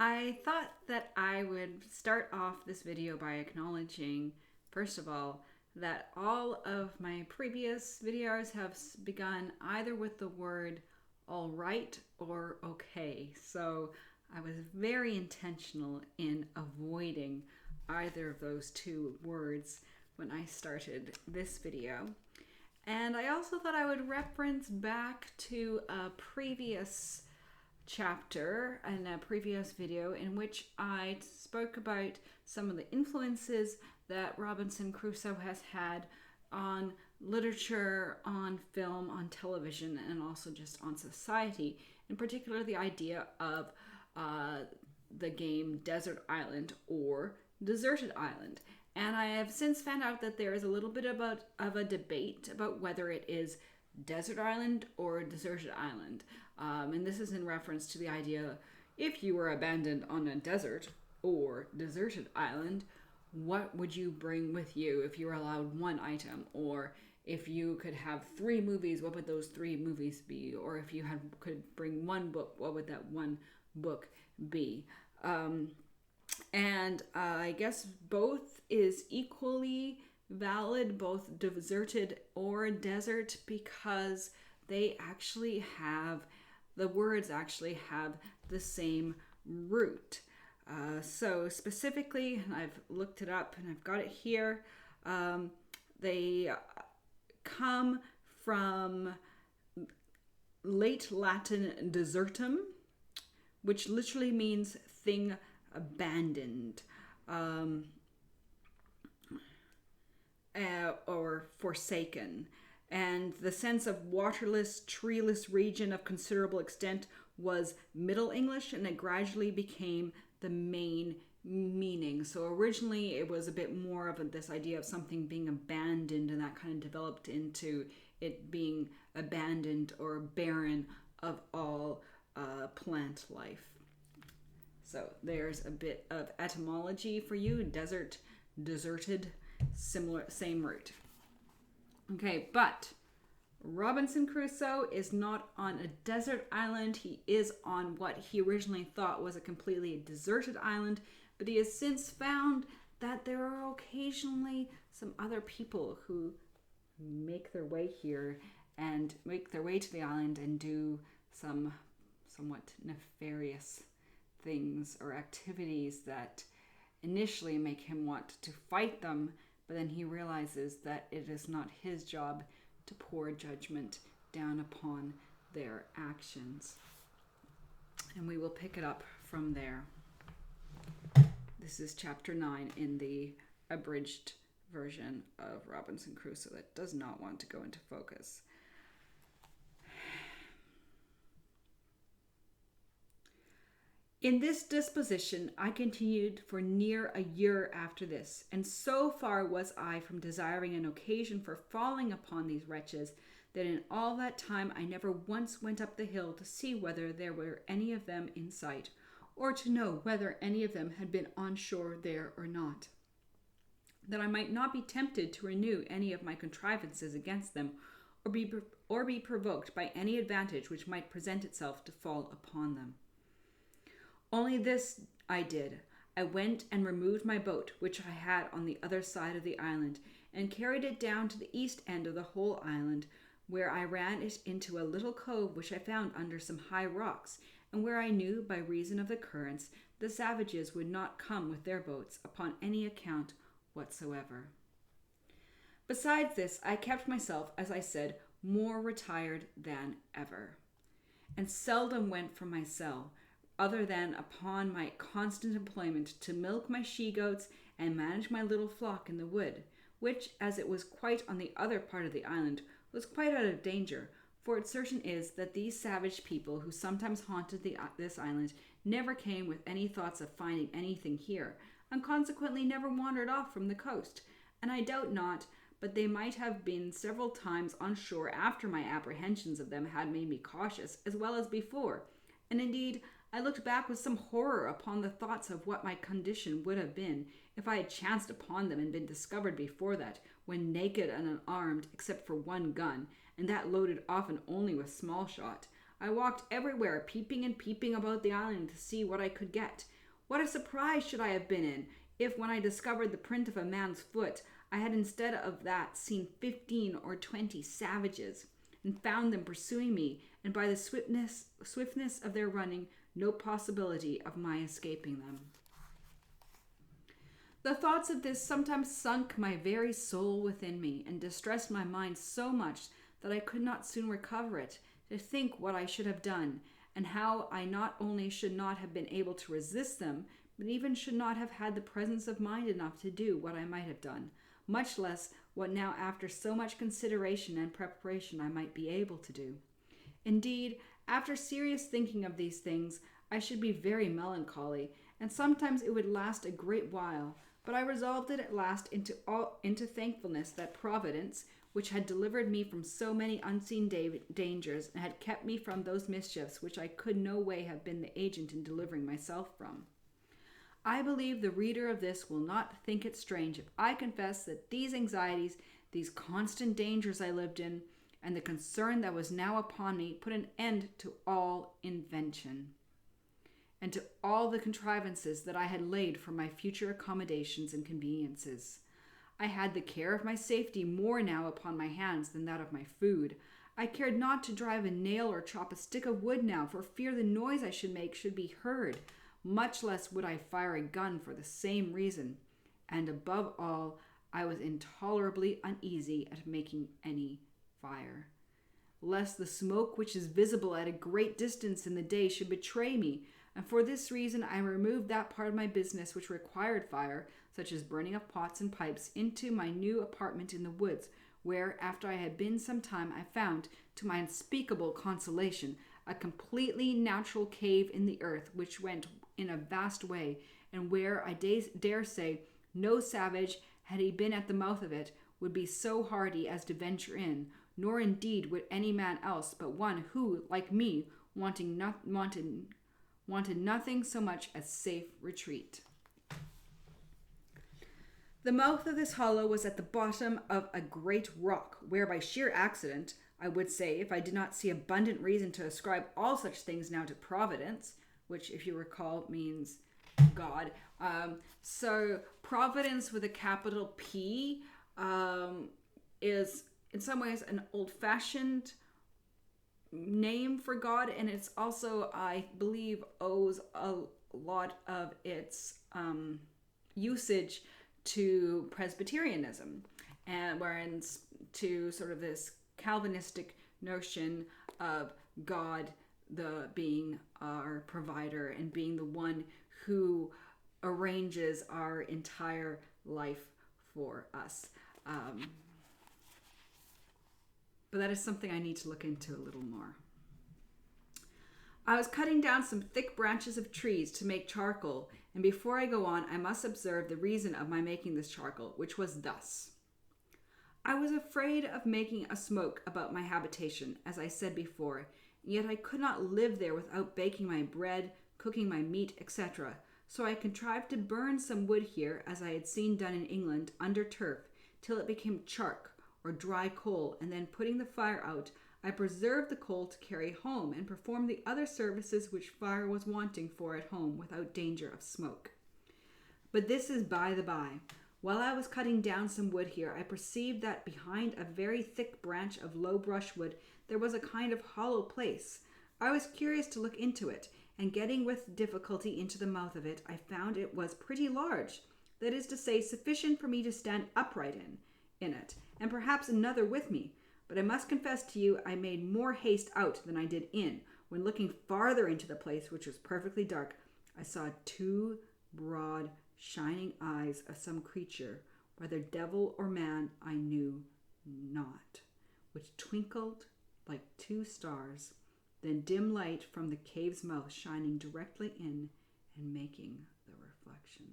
I thought that I would start off this video by acknowledging, first of all, that all of my previous videos have begun either with the word all right or okay. So I was very intentional in avoiding either of those two words when I started this video. And I also thought I would reference back to a previous chapter in a previous video in which I spoke about some of the influences that Robinson Crusoe has had on literature, on film, on television, and also just on society. In particular, the idea of the game Desert Island or Deserted Island. And I have since found out that there is a little bit of a debate about whether it is Desert Island or Deserted Island. And this is in reference to the idea, if you were abandoned on a desert or deserted island, what would you bring with you if you were allowed one item? Or if you could have 3 movies, what would those 3 movies be? Or if you could bring one book, what would that one book be? And I guess both is equally valid, both deserted or desert, because they actually have, the words actually have the same root. So specifically, I've looked it up and I've got it here. They come from late Latin desertum, which literally means thing abandoned. Or forsaken, and the sense of waterless, treeless region of considerable extent was Middle English, and it gradually became the main meaning. So originally it was a bit more of this idea of something being abandoned, and that kind of developed into it being abandoned or barren of all plant life. So there's a bit of etymology for you. Desert, deserted, same root. Okay, but Robinson Crusoe is not on a desert island. He is on what he originally thought was a completely deserted island, but he has since found that there are occasionally some other people who make their way here and make their way to the island and do some somewhat nefarious things or activities that initially make him want to fight them, but then he realizes that it is not his job to pour judgment down upon their actions. And we will pick it up from there. This is chapter 9 in the abridged version of Robinson Crusoe that does not want to go into focus. In this disposition I continued for near a year after this, and so far was I from desiring an occasion for falling upon these wretches, that in all that time I never once went up the hill to see whether there were any of them in sight, or to know whether any of them had been on shore there or not, that I might not be tempted to renew any of my contrivances against them, or be provoked by any advantage which might present itself to fall upon them. Only this I did. I went and removed my boat, which I had on the other side of the island, and carried it down to the east end of the whole island, where I ran it into a little cove which I found under some high rocks, and where I knew, by reason of the currents, the savages would not come with their boats upon any account whatsoever. Besides this, I kept myself, as I said, more retired than ever, and seldom went from my cell, other than upon my constant employment to milk my she-goats and manage my little flock in the wood, which, as it was quite on the other part of the island, was quite out of danger, for it certain is that these savage people who sometimes haunted this island never came with any thoughts of finding anything here, and consequently never wandered off from the coast, and I doubt not but they might have been several times on shore after my apprehensions of them had made me cautious, as well as before, and indeed I looked back with some horror upon the thoughts of what my condition would have been if I had chanced upon them and been discovered before that, when naked and unarmed except for one gun, and that loaded often only with small shot. I walked everywhere, peeping and peeping about the island to see what I could get. What a surprise should I have been in if, when I discovered the print of a man's foot, I had instead of that seen 15 or 20 savages, and found them pursuing me, and by the swiftness of their running, no possibility of my escaping them. The thoughts of this sometimes sunk my very soul within me, and distressed my mind so much that I could not soon recover it, to think what I should have done, and how I not only should not have been able to resist them, but even should not have had the presence of mind enough to do what I might have done, much less what now after so much consideration and preparation I might be able to do. Indeed, after serious thinking of these things, I should be very melancholy, and sometimes it would last a great while, but I resolved it at last into thankfulness that Providence, which had delivered me from so many unseen dangers, and had kept me from those mischiefs which I could no way have been the agent in delivering myself from. I believe the reader of this will not think it strange if I confess that these anxieties, these constant dangers I lived in, and the concern that was now upon me put an end to all invention, and to all the contrivances that I had laid for my future accommodations and conveniences. I had the care of my safety more now upon my hands than that of my food. I cared not to drive a nail or chop a stick of wood now, for fear the noise I should make should be heard. Much less would I fire a gun for the same reason. And above all, I was intolerably uneasy at making any fire, lest the smoke which is visible at a great distance in the day should betray me, and for this reason I removed that part of my business which required fire, such as burning of pots and pipes, into my new apartment in the woods, where, after I had been some time, I found, to my unspeakable consolation, a completely natural cave in the earth, which went in a vast way, and where, I dare say, no savage, had he been at the mouth of it, would be so hardy as to venture in, nor indeed would any man else, but one who, like me, wanted nothing so much as safe retreat. The mouth of this hollow was at the bottom of a great rock, where by sheer accident, I would say, if I did not see abundant reason to ascribe all such things now to Providence, which, if you recall, means God. So Providence with a capital P is in some ways an old-fashioned name for God, and it's also, I believe, owes a lot of its usage to Presbyterianism, and wherein to sort of this Calvinistic notion of God being our provider and being the one who arranges our entire life for us. But that is something I need to look into a little more. I was cutting down some thick branches of trees to make charcoal, and before I go on, I must observe the reason of my making this charcoal, which was thus. I was afraid of making a smoke about my habitation, as I said before, and yet I could not live there without baking my bread, cooking my meat, etc., so I contrived to burn some wood here, as I had seen done in England, under turf, till it became chark, or dry coal, and then putting the fire out, I preserved the coal to carry home, and performed the other services which fire was wanting for at home without danger of smoke. But this is by the by. While I was cutting down some wood here, I perceived that behind a very thick branch of low brushwood there was a kind of hollow place. I was curious to look into it, and getting with difficulty into the mouth of it, I found it was pretty large, that is to say, sufficient for me to stand upright in it, and perhaps another with me. But I must confess to you, I made more haste out than I did in, when looking farther into the place, which was perfectly dark, I saw 2 broad, shining eyes of some creature, whether devil or man I knew not, which twinkled like 2 stars, then dim light from the cave's mouth shining directly in and making the reflection.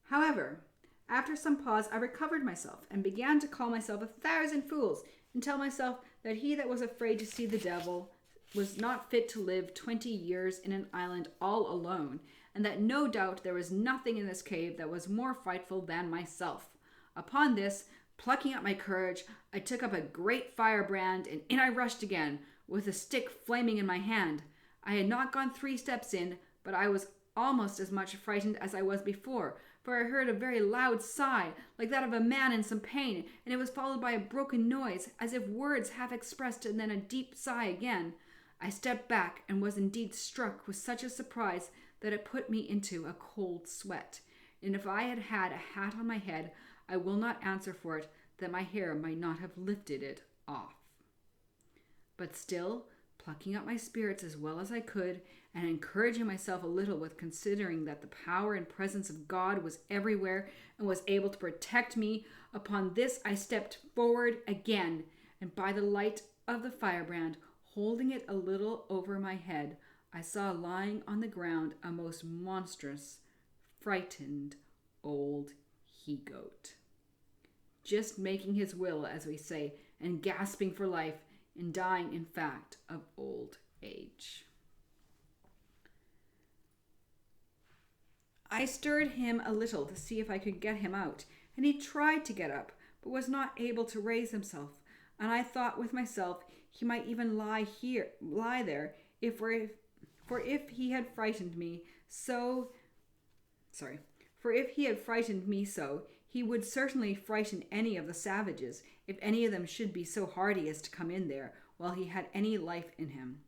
However, after some pause, I recovered myself and began to call myself 1,000 fools, and tell myself that he that was afraid to see the devil was not fit to live 20 years in an island all alone, and that no doubt there was nothing in this cave that was more frightful than myself. Upon this, plucking up my courage, I took up a great firebrand, and in I rushed again, with a stick flaming in my hand. I had not gone 3 steps in, but I was almost as much frightened as I was before, for I heard a very loud sigh, like that of a man in some pain, and it was followed by a broken noise, as if words half expressed and then a deep sigh again. I stepped back and was indeed struck with such a surprise that it put me into a cold sweat. And if I had had a hat on my head, I will not answer for it that my hair might not have lifted it off. But still, plucking up my spirits as well as I could, and encouraging myself a little with considering that the power and presence of God was everywhere and was able to protect me, upon this I stepped forward again, and by the light of the firebrand, holding it a little over my head, I saw lying on the ground a most monstrous, frightened old he-goat, just making his will, as we say, and gasping for life, and dying, in fact, of old age. I stirred him a little to see if I could get him out, and he tried to get up, but was not able to raise himself, and I thought with myself he might even lie there, for if he had frightened me so, he would certainly frighten any of the savages, if any of them should be so hardy as to come in there, while he had any life in him.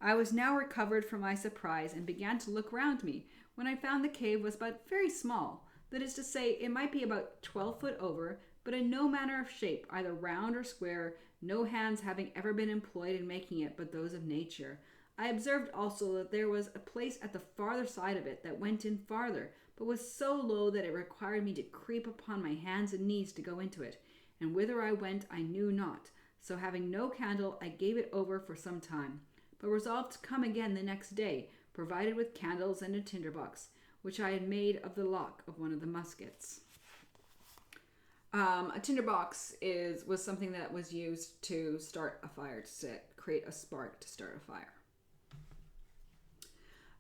I was now recovered from my surprise, and began to look round me, when I found the cave was but very small, that is to say, it might be about 12 foot over, but in no manner of shape, either round or square, no hands having ever been employed in making it but those of nature. I observed also that there was a place at the farther side of it that went in farther, but was so low that it required me to creep upon my hands and knees to go into it, and whither I went I knew not. So having no candle, I gave it over for some time, but resolved to come again the next day, provided with candles and a tinderbox, which I had made of the lock of one of the muskets. A tinderbox was something that was used to start a fire, to create a spark to start a fire.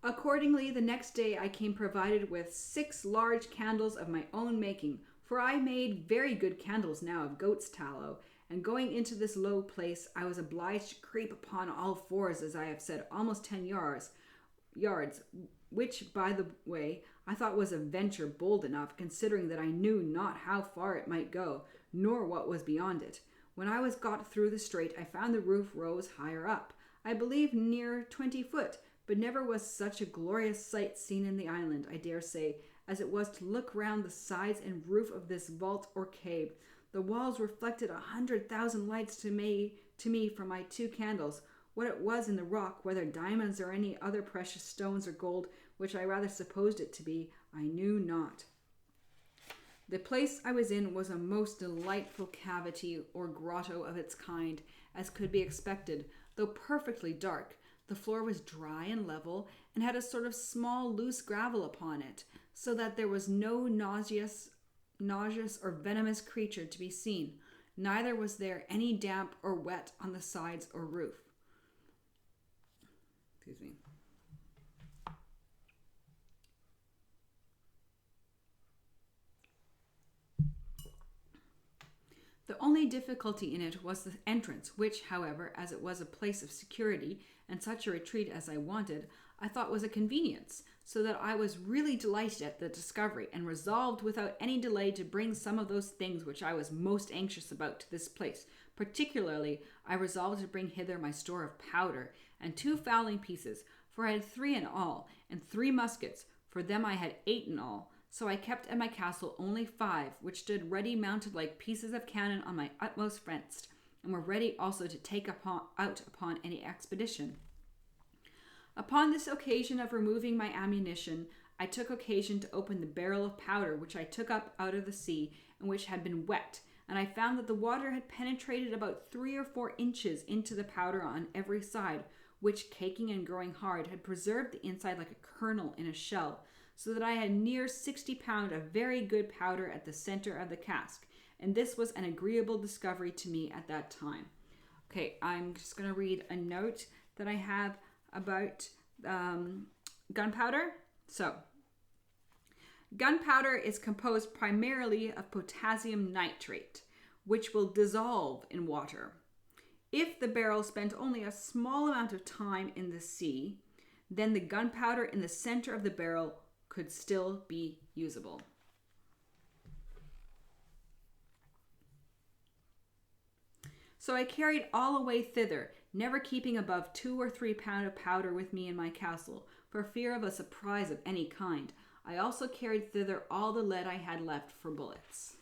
Accordingly, the next day I came provided with 6 large candles of my own making, for I made very good candles now of goat's tallow, and going into this low place, I was obliged to creep upon all fours, as I have said, almost 10 yards, which, by the way, I thought was a venture bold enough, considering that I knew not how far it might go, nor what was beyond it. When I was got through the strait, I found the roof rose higher up, I believe near 20 foot, but never was such a glorious sight seen in the island, I dare say, as it was to look round the sides and roof of this vault or cave. The walls reflected 100,000 lights to me from my 2 candles. What it was in the rock, whether diamonds or any other precious stones or gold, which I rather supposed it to be, I knew not. The place I was in was a most delightful cavity or grotto of its kind, as could be expected, though perfectly dark. The floor was dry and level, and had a sort of small loose gravel upon it, so that there was no nauseous or venomous creature to be seen, neither was there any damp or wet on the sides or roof. Excuse me. The only difficulty in it was the entrance, which, however, as it was a place of security, and such a retreat as I wanted, I thought was a convenience, so that I was really delighted at the discovery, and resolved without any delay to bring some of those things which I was most anxious about to this place. Particularly, I resolved to bring hither my store of powder, and 2 fowling pieces, for I had 3 in all, and 3 muskets, for them I had 8 in all. So I kept at my castle only 5, which stood ready mounted like pieces of cannon on my utmost fence, and were ready also to take out upon any expedition. Upon this occasion of removing my ammunition, I took occasion to open the barrel of powder which I took up out of the sea, and which had been wet, and I found that the water had penetrated about 3 or 4 inches into the powder on every side, which, caking and growing hard, had preserved the inside like a kernel in a shell, so that I had near 60 pound of very good powder at the center of the cask, and this was an agreeable discovery to me at that time. Okay, I'm just going to read a note that I have about gunpowder. So, gunpowder is composed primarily of potassium nitrate, which will dissolve in water. If the barrel spent only a small amount of time in the sea, then the gunpowder in the center of the barrel could still be usable. So I carried all away thither, never keeping above 2 or 3 pound of powder with me in my castle, for fear of a surprise of any kind. I also carried thither all the lead I had left for bullets.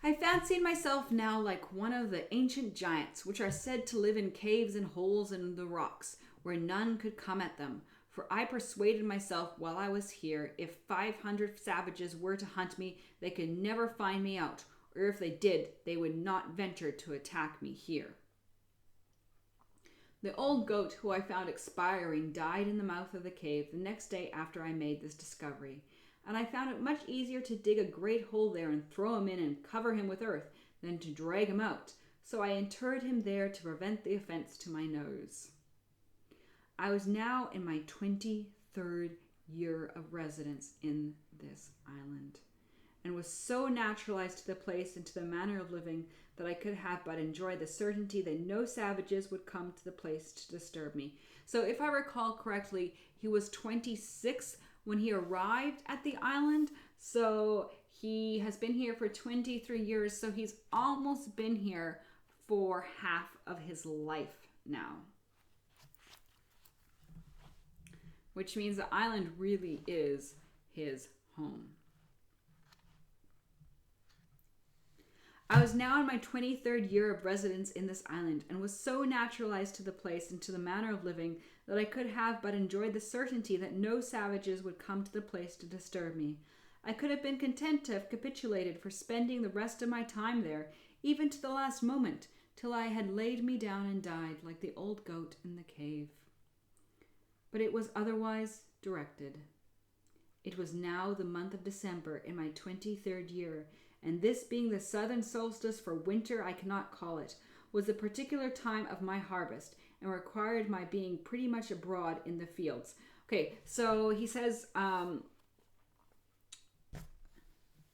I fancied myself now like one of the ancient giants, which are said to live in caves and holes in the rocks, where none could come at them. For I persuaded myself while I was here, if 500 savages were to hunt me, they could never find me out, or if they did, they would not venture to attack me here. The old goat who I found expiring died in the mouth of the cave the next day after I made this discovery, and I found it much easier to dig a great hole there and throw him in and cover him with earth than to drag him out, so I interred him there to prevent the offense to my nose. I was now in my 23rd year of residence in this island, and was so naturalized to the place and to the manner of living that I could have but enjoyed the certainty that no savages would come to the place to disturb me. So if I recall correctly, he was 26 when he arrived at the island, so he has been here for 23 years, so he's almost been here for half of his life now. Which means the island really is his home. I was now in my 23rd year of residence in this island, and was so naturalized to the place and to the manner of living that I could have but enjoyed the certainty that no savages would come to the place to disturb me. I could have been content to have capitulated for spending the rest of my time there, even to the last moment, till I had laid me down and died like the old goat in the cave. But it was otherwise directed. It was now the month of December in my 23rd year, and this being the southern solstice for winter I cannot call it, was the particular time of my harvest, and required my being pretty much abroad in the fields. Okay, so he says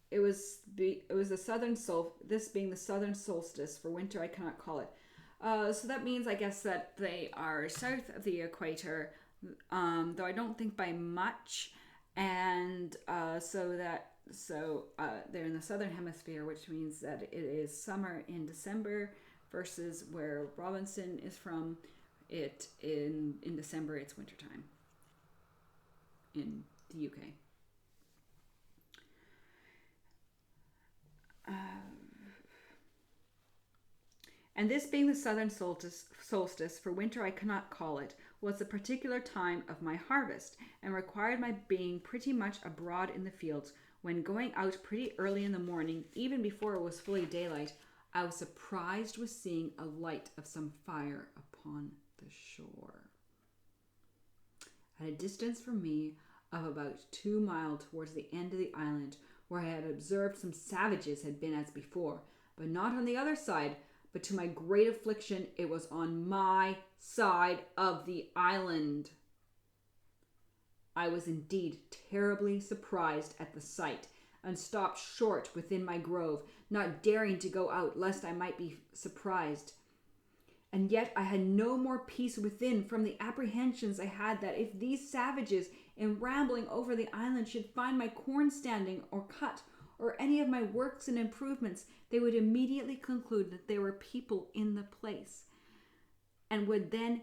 it was the southern this being the southern solstice for winter I cannot call it. So that means, I guess, that they are south of the equator, though I don't think by much, and so they're in the southern hemisphere, which means that it is summer in December, versus where Robinson is from. In December it's wintertime in the UK. And this being the southern solstice for winter I cannot call it, was the particular time of my harvest, and required my being pretty much abroad in the fields, when going out pretty early in the morning, even before it was fully daylight, I was surprised with seeing a light of some fire upon the shore. At a distance from me of about 2 miles towards the end of the island, where I had observed some savages had been as before, but not on the other side, but to my great affliction it was on my side of the island. I was indeed terribly surprised at the sight, and stopped short within my grove, not daring to go out lest I might be surprised. And yet I had no more peace within from the apprehensions I had that if these savages, in rambling over the island, should find my corn standing or cut, or any of my works and improvements, they would immediately conclude that there were people in the place, and would then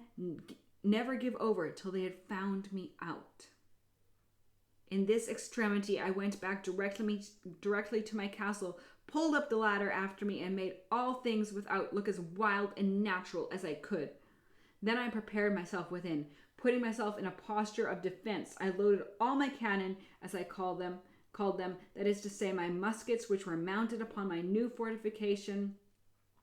never give over till they had found me out. In this extremity I went back directly to my castle, pulled up the ladder after me, and made all things without look as wild and natural as I could. Then I prepared myself within, putting myself in a posture of defense. I loaded all my cannon, as I called them, that is to say, my muskets, which were mounted upon my new fortification,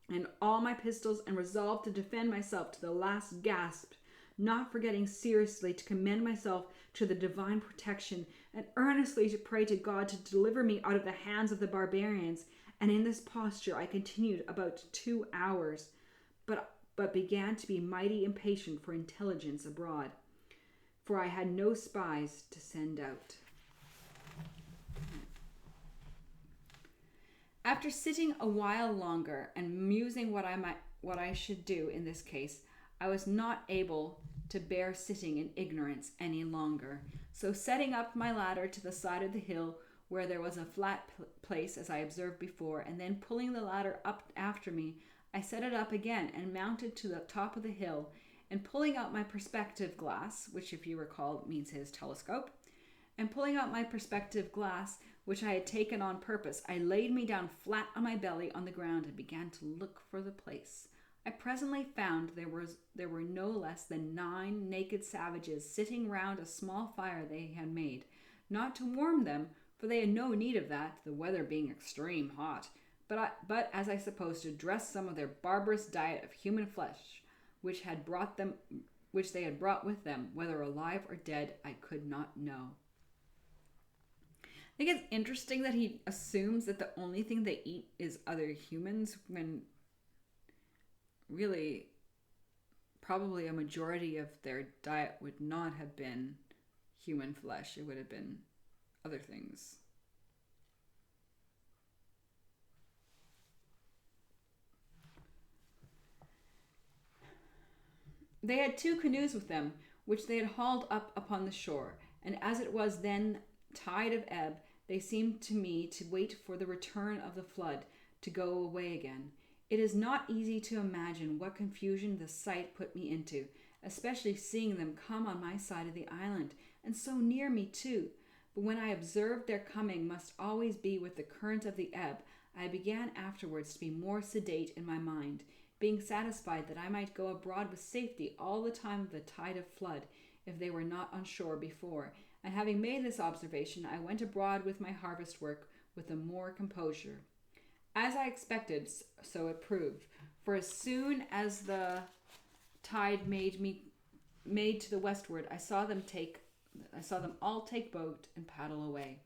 and all my pistols, and resolved to defend myself to the last gasp, not forgetting seriously to commend myself to the divine protection, and earnestly to pray to God to deliver me out of the hands of the barbarians. And in this posture I continued about 2 hours, but began to be mighty impatient for intelligence abroad, for I had no spies to send out. After sitting a while longer and musing what I what I should do in this case, I was not able to bear sitting in ignorance any longer. So setting up my ladder to the side of the hill where there was a flat place as I observed before, and then pulling the ladder up after me, I set it up again and mounted to the top of the hill, and pulling out my perspective glass, which if you recall means his telescope, and pulling out my perspective glass, which I had taken on purpose, I laid me down flat on my belly on the ground and began to look for the place. I presently found there were no less than 9 naked savages sitting round a small fire they had made, not to warm them, for they had no need of that, the weather being extreme hot, but as I suppose to dress some of their barbarous diet of human flesh, which they had brought with them, whether alive or dead, I could not know. I think it's interesting that he assumes that the only thing they eat is other humans, when really probably a majority of their diet would not have been human flesh. It would have been other things. They had 2 canoes with them, which they had hauled up upon the shore, and as it was then tide of ebb, they seemed to me to wait for the return of the flood to go away again. It is not easy to imagine what confusion the sight put me into, especially seeing them come on my side of the island, and so near me too. But when I observed their coming must always be with the current of the ebb, I began afterwards to be more sedate in my mind, being satisfied that I might go abroad with safety all the time of the tide of flood, if they were not on shore before. And having made this observation, I went abroad with my harvest work with the more composure. As I expected, so it proved. For as soon as the tide made to the westward, I saw them all take boat and paddle away.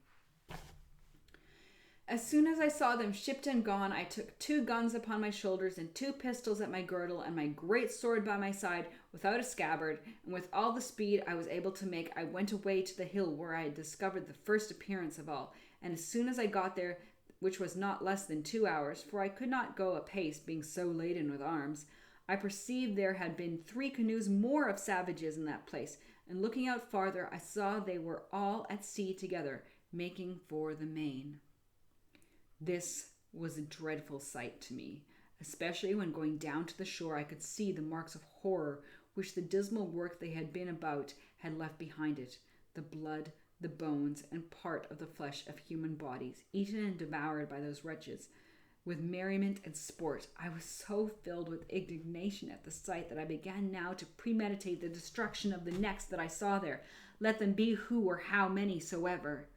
As soon as I saw them shipped and gone, I took 2 guns upon my shoulders and 2 pistols at my girdle, and my great sword by my side, without a scabbard, and with all the speed I was able to make, I went away to the hill where I had discovered the first appearance of all. And as soon as I got there, which was not less than 2 hours, for I could not go apace, being so laden with arms, I perceived there had been 3 canoes more of savages in that place, and looking out farther, I saw they were all at sea together, making for the main. This was a dreadful sight to me, especially when going down to the shore I could see the marks of horror which the dismal work they had been about had left behind it, the blood, the bones, and part of the flesh of human bodies, eaten and devoured by those wretches. With merriment and sport, I was so filled with indignation at the sight that I began now to premeditate the destruction of the next that I saw there, let them be who or how many soever.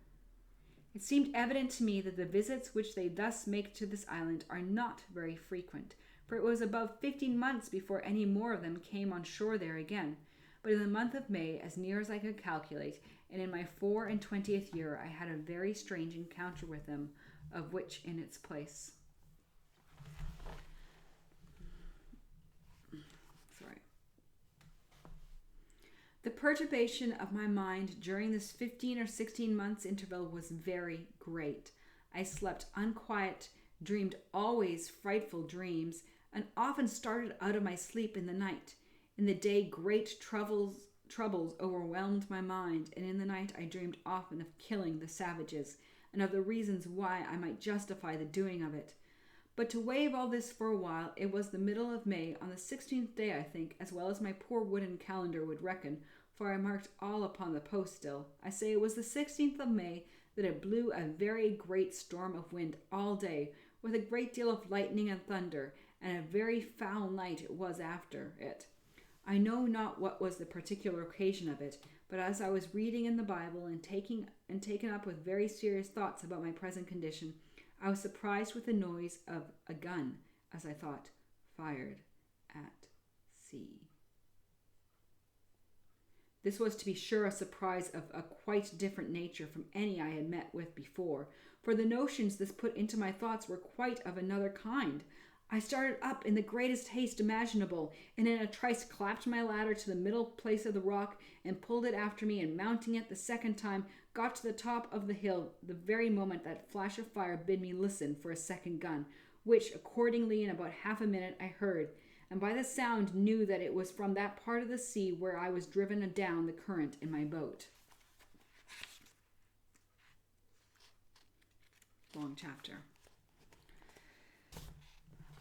It seemed evident to me that the visits which they thus make to this island are not very frequent, for it was above 15 months before any more of them came on shore there again. But in the month of May, as near as I could calculate, and in my 24th year, I had a very strange encounter with them, of which in its place. The perturbation of my mind during this 15 or 16 months interval was very great. I slept unquiet, dreamed always frightful dreams, and often started out of my sleep in the night. In the day great troubles overwhelmed my mind, and in the night I dreamed often of killing the savages, and of the reasons why I might justify the doing of it. But to waive all this for a while, it was the middle of May, on the 16th day, I think, as well as my poor wooden calendar would reckon, for I marked all upon the post still. I say it was the 16th of May that it blew a very great storm of wind all day, with a great deal of lightning and thunder, and a very foul night it was after it. I know not what was the particular occasion of it, but as I was reading in the Bible and taken up with very serious thoughts about my present condition, I was surprised with the noise of a gun, as I thought, fired at sea. This was to be sure a surprise of a quite different nature from any I had met with before, for the notions this put into my thoughts were quite of another kind. I started up in the greatest haste imaginable, and in a trice clapped my ladder to the middle place of the rock, and pulled it after me, and mounting it the second time, got to the top of the hill the very moment that flash of fire bid me listen for a second gun, which accordingly in about half a minute I heard, and by the sound knew that it was from that part of the sea where I was driven down the current in my boat. Long chapter.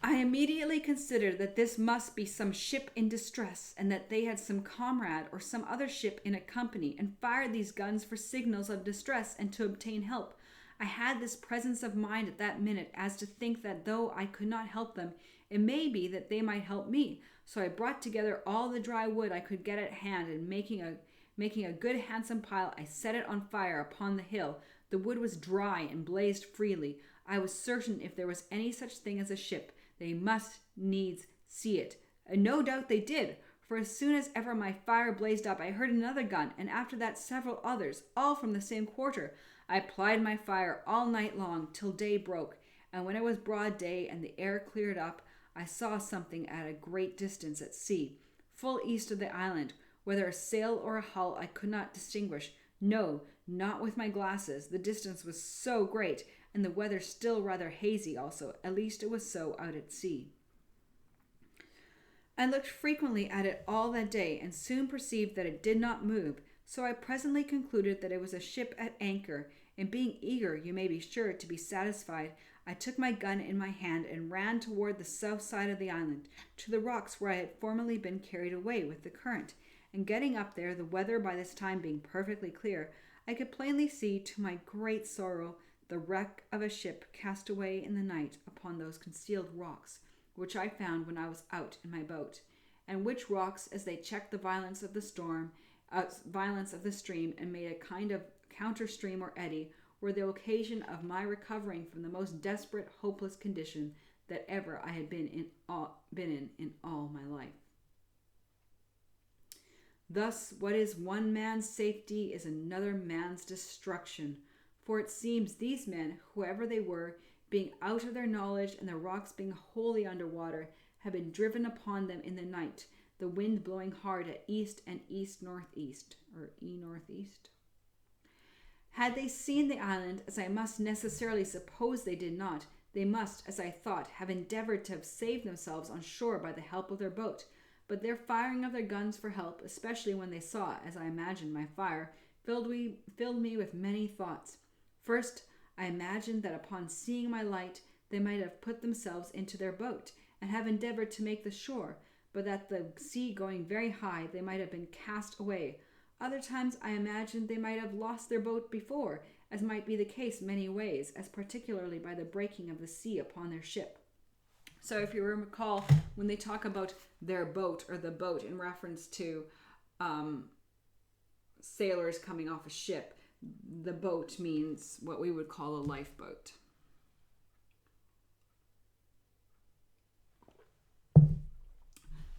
I immediately considered that this must be some ship in distress, and that they had some comrade or some other ship in a company, and fired these guns for signals of distress and to obtain help. I had this presence of mind at that minute as to think that though I could not help them, it may be that they might help me. So I brought together all the dry wood I could get at hand, and making a good handsome pile, I set it on fire upon the hill. The wood was dry and blazed freely. I was certain if there was any such thing as a ship, they must needs see it. And no doubt they did, for as soon as ever my fire blazed up, I heard another gun, and after that several others, all from the same quarter. I plied my fire all night long till day broke, and when it was broad day and the air cleared up, I saw something at a great distance at sea, full east of the island. Whether a sail or a hull I could not distinguish. No, not with my glasses. The distance was so great, and the weather still rather hazy also. At least it was so out at sea. I looked frequently at it all that day, and soon perceived that it did not move. So I presently concluded that it was a ship at anchor, and being eager, you may be sure, to be satisfied, I took my gun in my hand and ran toward the south side of the island, to the rocks where I had formerly been carried away with the current. And getting up there, the weather by this time being perfectly clear, I could plainly see, to my great sorrow, the wreck of a ship cast away in the night upon those concealed rocks, which I found when I was out in my boat, and which rocks, as they checked the violence of the stream, and made a kind of counter-stream or eddy, were the occasion of my recovering from the most desperate, hopeless condition that ever I had been in all my life. Thus, what is one man's safety is another man's destruction. For it seems these men, whoever they were, being out of their knowledge and the rocks being wholly under water, had been driven upon them in the night, the wind blowing hard at east and east-northeast, or northeast. Had they seen the island, as I must necessarily suppose they did not, they must, as I thought, have endeavored to have saved themselves on shore by the help of their boat. But their firing of their guns for help, especially when they saw, as I imagined, my fire, filled me with many thoughts. First, I imagined that upon seeing my light, they might have put themselves into their boat, and have endeavored to make the shore, but that the sea going very high, they might have been cast away. Other times I imagined they might have lost their boat before, as might be the case many ways, as particularly by the breaking of the sea upon their ship. So if you recall, when they talk about their boat or the boat in reference to sailors coming off a ship, the boat means what we would call a lifeboat.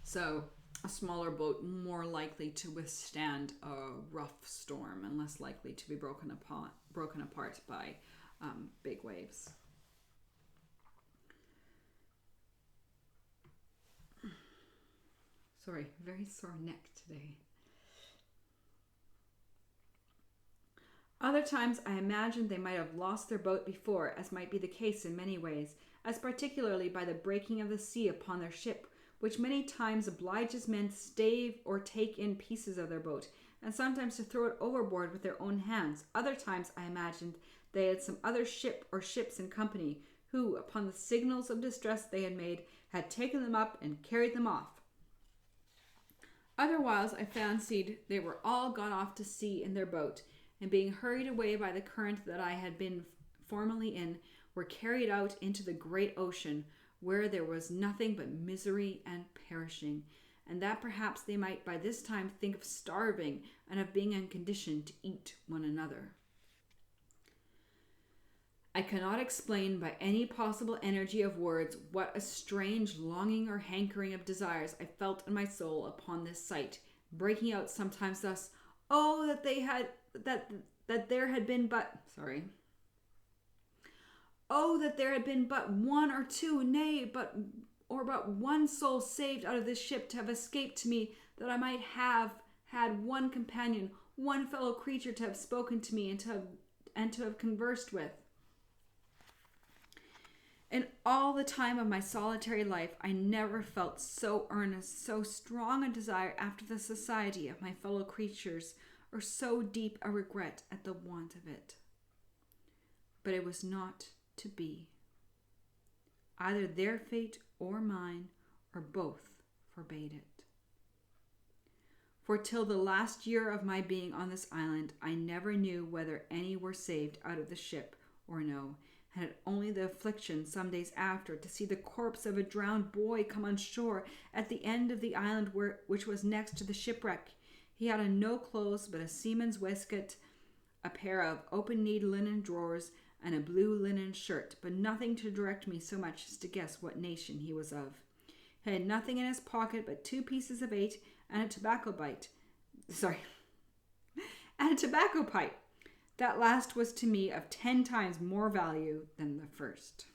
So a smaller boat more likely to withstand a rough storm and less likely to be broken apart by big waves. Sorry, very sore neck today. Other times I imagined they might have lost their boat before, as might be the case in many ways, as particularly by the breaking of the sea upon their ship, which many times obliges men to stave or take in pieces of their boat, and sometimes to throw it overboard with their own hands. Other times I imagined they had some other ship or ships in company, who, upon the signals of distress they had made, had taken them up and carried them off. Otherwise I fancied they were all gone off to sea in their boat, and being hurried away by the current that I had been formerly in, were carried out into the great ocean, where there was nothing but misery and perishing, and that perhaps they might by this time think of starving and of being in condition to eat one another. I cannot explain by any possible energy of words what a strange longing or hankering of desires I felt in my soul upon this sight, breaking out sometimes thus, "Oh, that there had been but one or two, nay, but one soul saved out of this ship to have escaped to me, that I might have had one companion, one fellow creature to have spoken to me and to have conversed with." In all the time of my solitary life, I never felt so earnest, so strong a desire after the society of my fellow creatures, or so deep a regret at the want of it. But it was not to be. Either their fate or mine, or both, forbade it. For till the last year of my being on this island, I never knew whether any were saved out of the ship or no, and had only the affliction some days after to see the corpse of a drowned boy come on shore at the end of the island which was next to the shipwreck. He had on no clothes but a seaman's waistcoat, a pair of open-kneed linen drawers, and a blue linen shirt, but nothing to direct me so much as to guess what nation he was of. He had nothing in his pocket but 2 pieces of 8 and a tobacco pipe. That last was to me of 10 times more value than the first.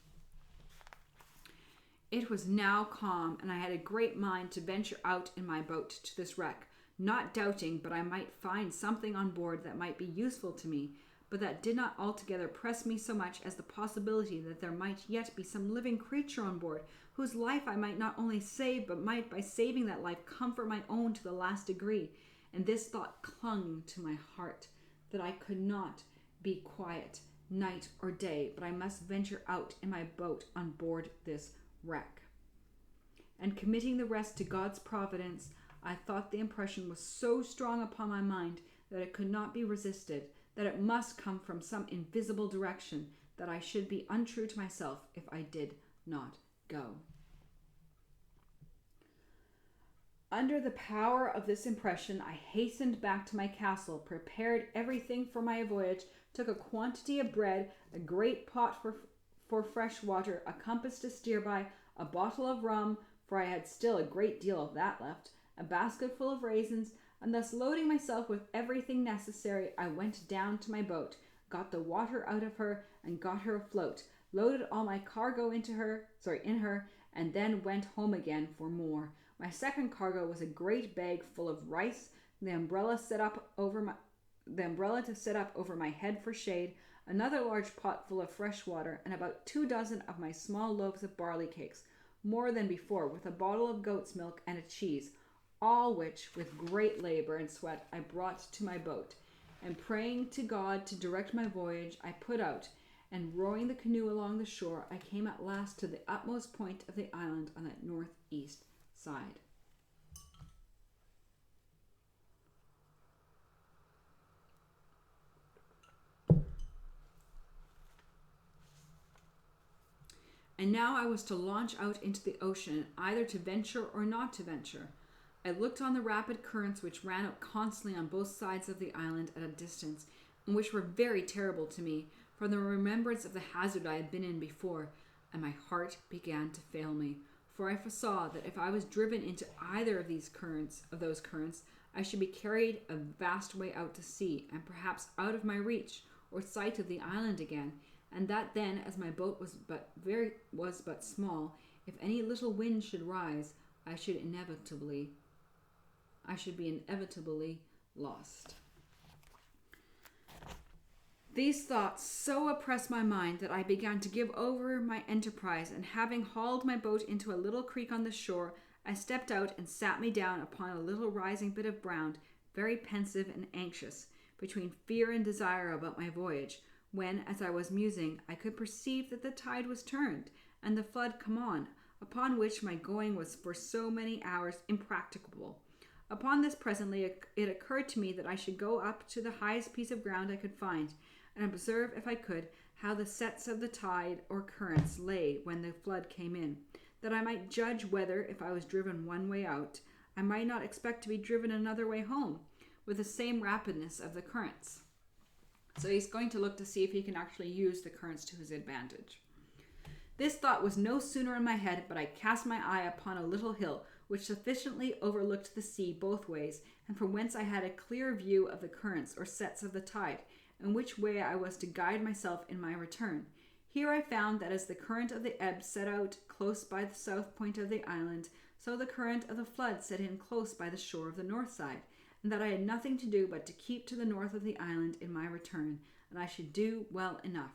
It was now calm, and I had a great mind to venture out in my boat to this wreck, not doubting but I might find something on board that might be useful to me, but that did not altogether press me so much as the possibility that there might yet be some living creature on board, whose life I might not only save, but might, by saving that life, comfort my own to the last degree. And this thought clung to my heart, that I could not be quiet night or day, but I must venture out in my boat on board this wreck. And committing the rest to God's providence, I thought the impression was so strong upon my mind that it could not be resisted, that it must come from some invisible direction, that I should be untrue to myself if I did not go. Under the power of this impression, I hastened back to my castle, prepared everything for my voyage, took a quantity of bread, a great pot for fresh water, a compass to steer by, a bottle of rum, for I had still a great deal of that left, a basket full of raisins, and thus loading myself with everything necessary, I went down to my boat, got the water out of her, and got her afloat, loaded all my cargo in her, and then went home again for more. My second cargo was a great bag full of rice, the umbrella to set up over my head for shade, another large pot full of fresh water, and about 2 dozen of my small loaves of barley cakes, more than before, with a bottle of goat's milk and a cheese, all which, with great labor and sweat, I brought to my boat. And praying to God to direct my voyage, I put out, and rowing the canoe along the shore, I came at last to the utmost point of the island on that northeast side. And now I was to launch out into the ocean, either to venture or not to venture. I looked on the rapid currents which ran out constantly on both sides of the island at a distance, and which were very terrible to me, from the remembrance of the hazard I had been in before, and my heart began to fail me, for I foresaw that if I was driven into either of those currents, I should be carried a vast way out to sea, and perhaps out of my reach or sight of the island again, and that then, as my boat was but small, if any little wind should rise, I should be inevitably lost. These thoughts so oppressed my mind that I began to give over my enterprise, and having hauled my boat into a little creek on the shore, I stepped out and sat me down upon a little rising bit of ground, very pensive and anxious, between fear and desire about my voyage, when, as I was musing, I could perceive that the tide was turned, and the flood come on, upon which my going was for so many hours impracticable. Upon this presently it occurred to me that I should go up to the highest piece of ground I could find, and observe, if I could, how the sets of the tide or currents lay when the flood came in, that I might judge whether, if I was driven one way out, I might not expect to be driven another way home, with the same rapidness of the currents. So he's going to look to see if he can actually use the currents to his advantage. This thought was no sooner in my head, but I cast my eye upon a little hill, which sufficiently overlooked the sea both ways, and from whence I had a clear view of the currents or sets of the tide, and which way I was to guide myself in my return. Here I found that as the current of the ebb set out close by the south point of the island, so the current of the flood set in close by the shore of the north side, and that I had nothing to do but to keep to the north of the island in my return, and I should do well enough.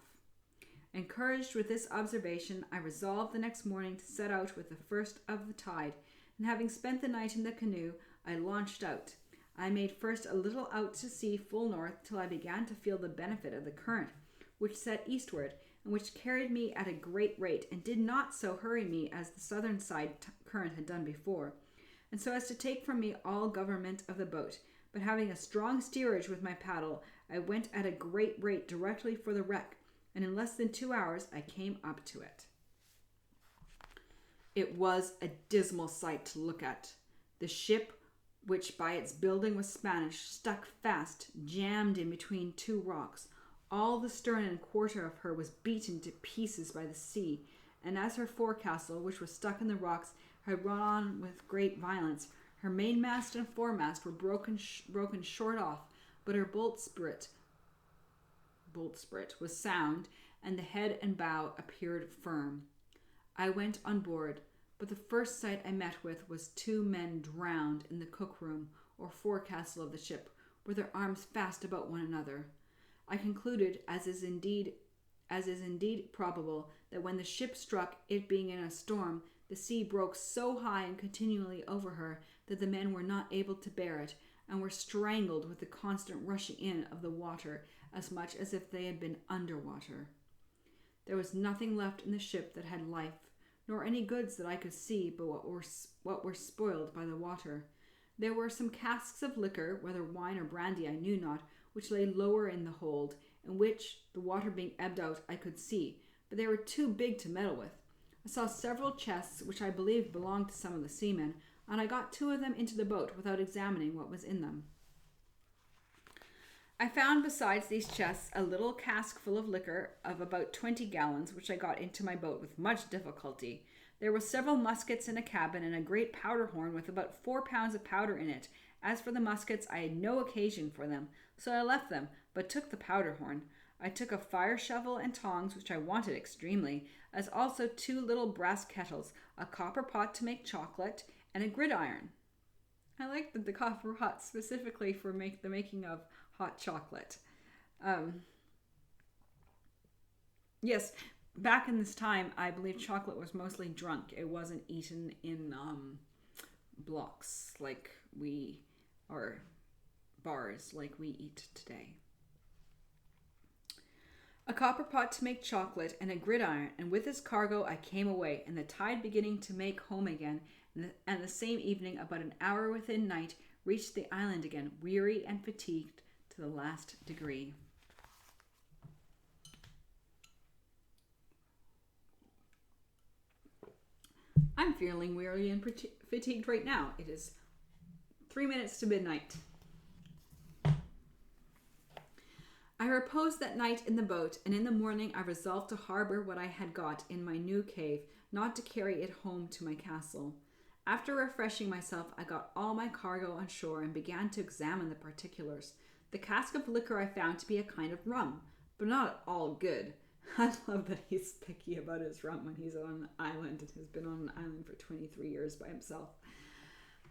Encouraged with this observation, I resolved the next morning to set out with the first of the tide, and having spent the night in the canoe, I launched out. I made first a little out to sea full north till I began to feel the benefit of the current, which set eastward, and which carried me at a great rate, and did not so hurry me as the southern side current had done before, and so as to take from me all government of the boat. But having a strong steerage with my paddle, I went at a great rate directly for the wreck, and in less than 2 hours I came up to it. It was a dismal sight to look at. The ship, which by its building was Spanish, stuck fast, jammed in between two rocks. All the stern and quarter of her was beaten to pieces by the sea, and as her forecastle, which was stuck in the rocks, had run on with great violence, her mainmast and foremast were broken short off, but her boltsprit was sound, and the head and bow appeared firm. I went on board, but the first sight I met with was 2 men drowned in the cook-room or forecastle of the ship, with their arms fast about one another. I concluded, as is indeed probable, that when the ship struck, it being in a storm, the sea broke so high and continually over her that the men were not able to bear it, and were strangled with the constant rushing in of the water, as much as if they had been under water. There was nothing left in the ship that had life, nor any goods that I could see but what were spoiled by the water. There were some casks of liquor, whether wine or brandy I knew not, which lay lower in the hold, and which, the water being ebbed out, I could see, but they were too big to meddle with. I saw several chests, which I believed belonged to some of the seamen, and I got 2 of them into the boat without examining what was in them. I found besides these chests a little cask full of liquor of about 20 gallons, which I got into my boat with much difficulty. There were several muskets in a cabin, and a great powder horn with about 4 pounds of powder in it. As for the muskets, I had no occasion for them, so I left them, but took the powder horn. I took a fire shovel and tongs, which I wanted extremely, as also 2 little brass kettles, a copper pot to make chocolate, and a gridiron. I like the copper pot specifically for the making of hot chocolate. Yes, back in this time, I believe chocolate was mostly drunk. It wasn't eaten in blocks or bars like we eat today. A copper pot to make chocolate and a gridiron, and with this cargo I came away, and the tide beginning to make home again, and the same evening, about an hour within night, reached the island again, weary and fatigued to the last degree. I'm feeling weary and fatigued right now. It is 3 minutes to midnight. I reposed that night in the boat, and in the morning I resolved to harbour what I had got in my new cave, not to carry it home to my castle. After refreshing myself, I got all my cargo on shore and began to examine the particulars. The cask of liquor I found to be a kind of rum, but not at all good. I love that he's picky about his rum when he's on an island and has been on an island for 23 years by himself.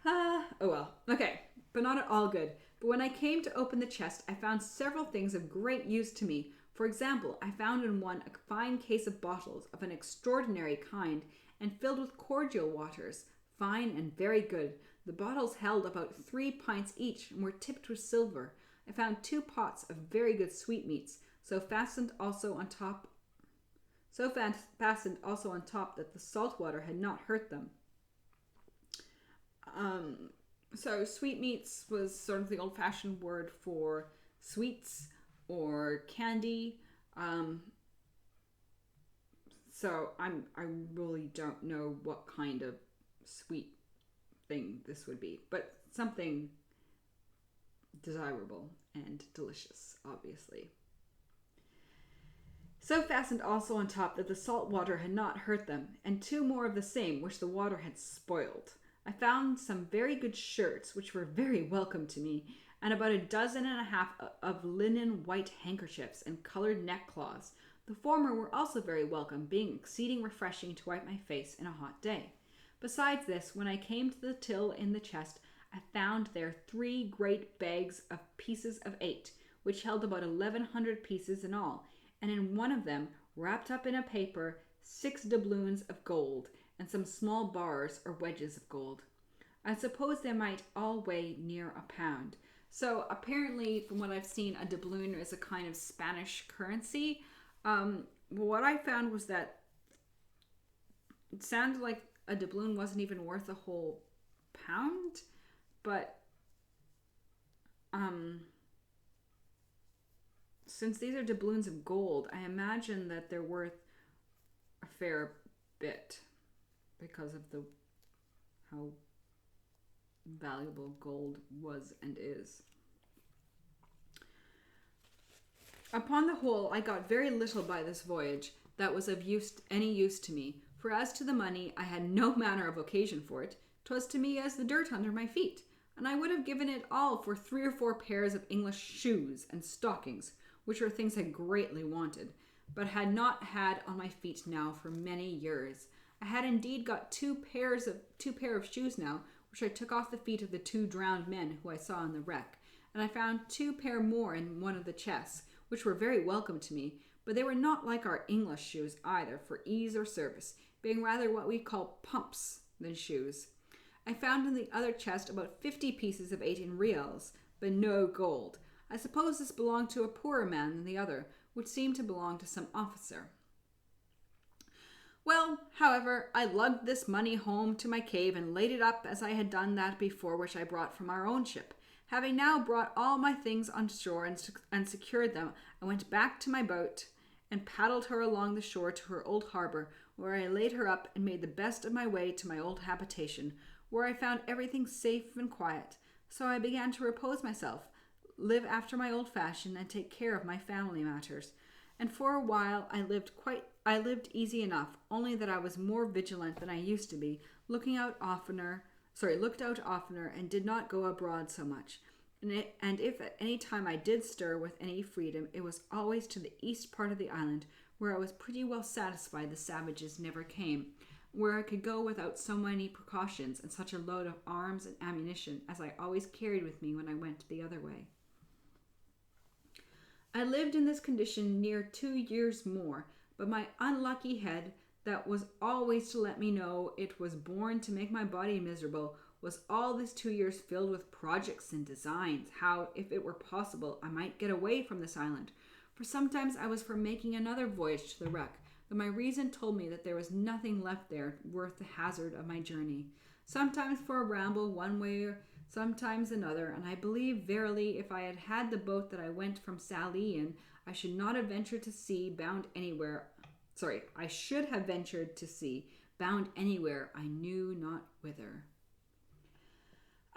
Oh well. Okay, but not at all good. But when I came to open the chest, I found several things of great use to me. For example, I found in one a fine case of bottles of an extraordinary kind and filled with cordial waters, fine and very good. The bottles held about 3 pints each and were tipped with silver. I found 2 pots of very good sweetmeats, so fastened also on top that the salt water had not hurt them. So sweetmeats was sort of the old-fashioned word for sweets or candy. So I really don't know what kind of sweet thing this would be, but something desirable and delicious, obviously. So fastened also on top that the salt water had not hurt them, and 2 more of the same which the water had spoiled. I found some very good shirts, which were very welcome to me, and about 1.5 dozen of linen white handkerchiefs and coloured neckcloths. The former were also very welcome, being exceeding refreshing to wipe my face in a hot day. Besides this, when I came to the till in the chest, I found there 3 great bags of pieces of 8, which held about 1,100 pieces in all, and in one of them wrapped up in a paper, 6 doubloons of gold, and some small bars or wedges of gold. I suppose they might all weigh near a pound. So apparently, from what I've seen, a doubloon is a kind of Spanish currency. What I found was that it sounded like a doubloon wasn't even worth a whole pound, but since these are doubloons of gold, I imagine that they're worth a fair bit because of how valuable gold was and is. Upon the whole, I got very little by this voyage that was of any use to me, for as to the money, I had no manner of occasion for it. 'Twas to me as the dirt under my feet, and I would have given it all for 3 or 4 pairs of English shoes and stockings, which were things I greatly wanted, but had not had on my feet now for many years. I had indeed got two pair of shoes now, which I took off the feet of the 2 drowned men who I saw in the wreck, and I found 2 pair more in one of the chests, which were very welcome to me, but they were not like our English shoes either for ease or service, being rather what we call pumps than shoes. I found in the other chest about 50 pieces of 18 reals, but no gold. I suppose this belonged to a poorer man than the other, which seemed to belong to some officer. Well, however, I lugged this money home to my cave and laid it up as I had done that before which I brought from our own ship. Having now brought all my things on shore and secured them, I went back to my boat and paddled her along the shore to her old harbour, where I laid her up and made the best of my way to my old habitation, where I found everything safe and quiet. So I began to repose myself, live after my old fashion, and take care of my family matters. And for a while I lived easy enough, only that I was more vigilant than I used to be, looked out oftener, and did not go abroad so much. And if at any time I did stir with any freedom, it was always to the east part of the island, where I was pretty well satisfied the savages never came, where I could go without so many precautions and such a load of arms and ammunition as I always carried with me when I went the other way. I lived in this condition near 2 years more, but my unlucky head, that was always to let me know it was born to make my body miserable, was all this 2 years filled with projects and designs, how, if it were possible, I might get away from this island. For sometimes I was for making another voyage to the wreck, though my reason told me that there was nothing left there worth the hazard of my journey. Sometimes for a ramble one way, sometimes another, and I believe verily if I had had the boat that I went from Sallee in, I should have ventured to sea, bound anywhere, I knew not whither.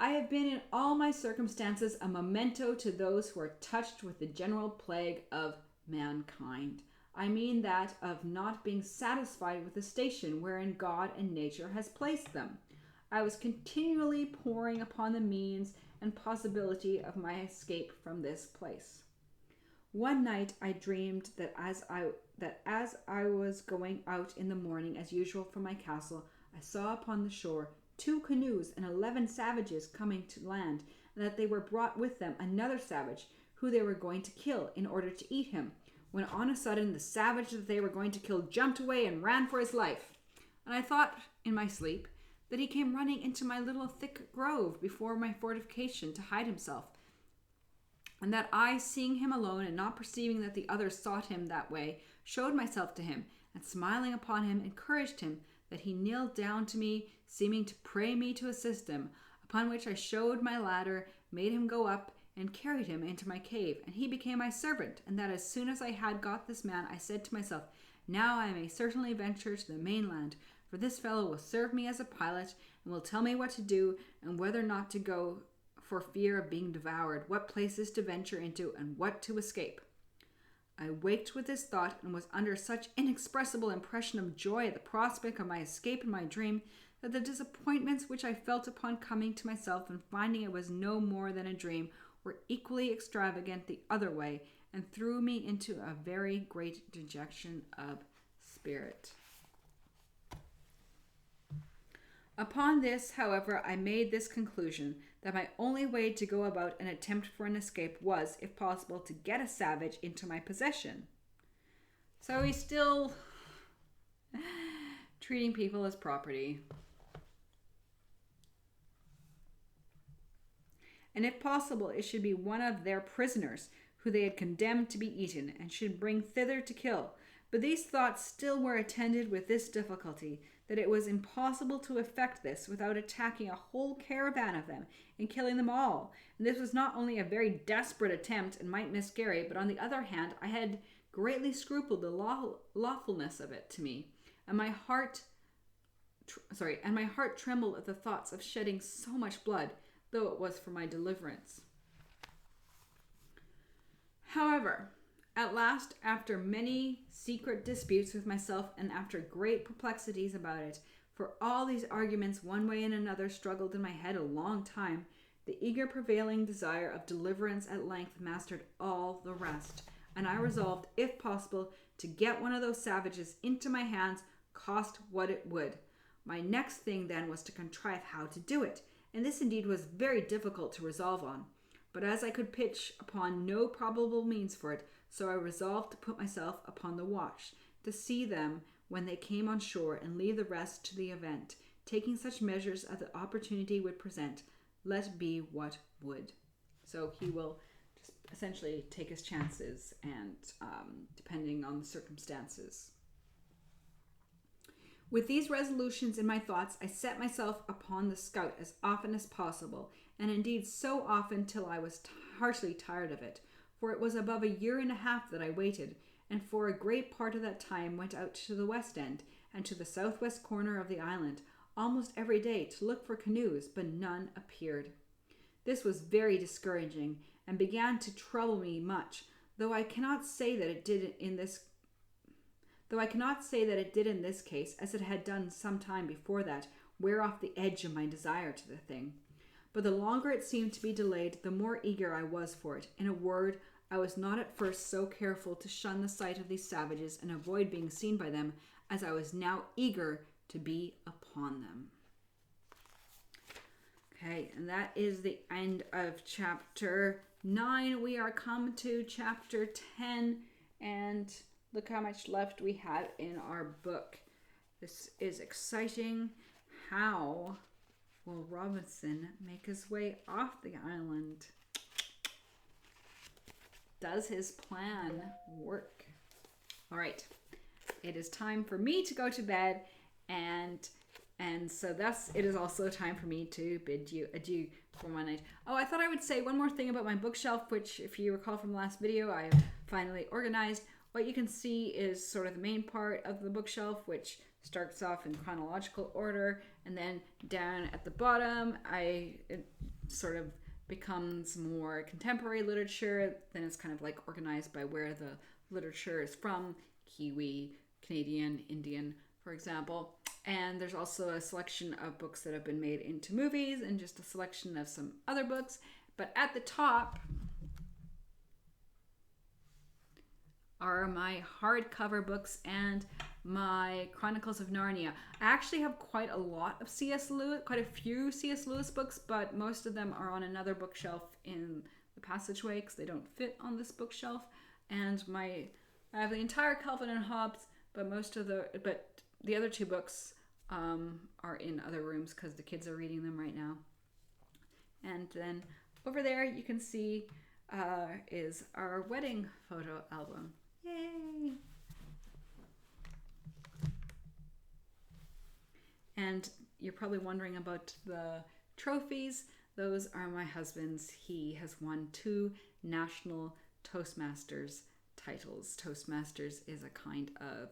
I have been in all my circumstances a memento to those who are touched with the general plague of mankind. I mean that of not being satisfied with the station wherein God and nature has placed them. I was continually poring upon the means and possibility of my escape from this place. One night I dreamed that as I was going out in the morning as usual from my castle, I saw upon the shore 2 canoes and 11 savages coming to land, and that they were brought with them another savage, who they were going to kill in order to eat him, when on a sudden the savage that they were going to kill jumped away and ran for his life. And I thought in my sleep that he came running into my little thick grove before my fortification to hide himself, and that I, seeing him alone and not perceiving that the others sought him that way, showed myself to him, and smiling upon him, encouraged him, that he kneeled down to me, seeming to pray me to assist him, upon which I showed my ladder, made him go up, and carried him into my cave, and he became my servant, and that as soon as I had got this man, I said to myself, now I may certainly venture to the mainland, for this fellow will serve me as a pilot, and will tell me what to do, and whether not to go for fear of being devoured, what places to venture into, and what to escape. I waked with this thought, and was under such inexpressible impression of joy at the prospect of my escape in my dream, that the disappointments which I felt upon coming to myself and finding it was no more than a dream were equally extravagant the other way, and threw me into a very great dejection of spirit. Upon this, however, I made this conclusion, that my only way to go about and attempt for an escape was, if possible, to get a savage into my possession. So he's still treating people as property. And if possible, it should be one of their prisoners, who they had condemned to be eaten, and should bring thither to kill. But these thoughts still were attended with this difficulty, that it was impossible to effect this without attacking a whole caravan of them and killing them all. And this was not only a very desperate attempt and might miscarry, but on the other hand, I had greatly scrupled the lawfulness of it to me, and my heart trembled at the thoughts of shedding so much blood, though it was for my deliverance. However, at last, after many secret disputes with myself, and after great perplexities about it, for all these arguments one way and another struggled in my head a long time, the eager prevailing desire of deliverance at length mastered all the rest, and I resolved, if possible, to get one of those savages into my hands, cost what it would. My next thing then was to contrive how to do it, and this indeed was very difficult to resolve on. But as I could pitch upon no probable means for it, so I resolved to put myself upon the watch, to see them when they came on shore, and leave the rest to the event, taking such measures as the opportunity would present, let be what would. So he will just essentially take his chances, and depending on the circumstances. With these resolutions in my thoughts, I set myself upon the scout as often as possible, and indeed so often till I was heartily tired of it, for it was above a year and a half that I waited, and for a great part of that time went out to the west end, and to the southwest corner of the island, almost every day to look for canoes, but none appeared. This was very discouraging, and began to trouble me much, though I cannot say that it did in this case, as it had done some time before that, wear off the edge of my desire to the thing. But the longer it seemed to be delayed, the more eager I was for it. In a word, I was not at first so careful to shun the sight of these savages and avoid being seen by them, as I was now eager to be upon them. Okay, and that is the end of chapter 9. We are come to chapter 10, and look how much left we have in our book. This is exciting. How will Robinson make his way off the island? Does his plan work? All right. It is time for me to go to bed, and so thus it is also time for me to bid you adieu for one night. Oh, I thought I would say one more thing about my bookshelf, which, if you recall from the last video, I finally organized. What you can see is sort of the main part of the bookshelf, which starts off in chronological order, and then down at the bottom, it sort of becomes more contemporary literature. Then it's kind of like organized by where the literature is from: Kiwi, Canadian, Indian, for example. And there's also a selection of books that have been made into movies, and just a selection of some other books. But at the top are my hardcover books and my Chronicles of Narnia. I actually have quite a few C.S. Lewis books, but most of them are on another bookshelf in the passageway because they don't fit on this bookshelf. And I have the entire Calvin and Hobbes, but the other two books are in other rooms because the kids are reading them right now. And then over there you can see is our wedding photo album. Yay! And you're probably wondering about the trophies. Those are my husband's. He has won 2 national Toastmasters titles. Toastmasters is a kind of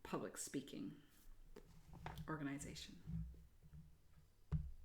public speaking organization.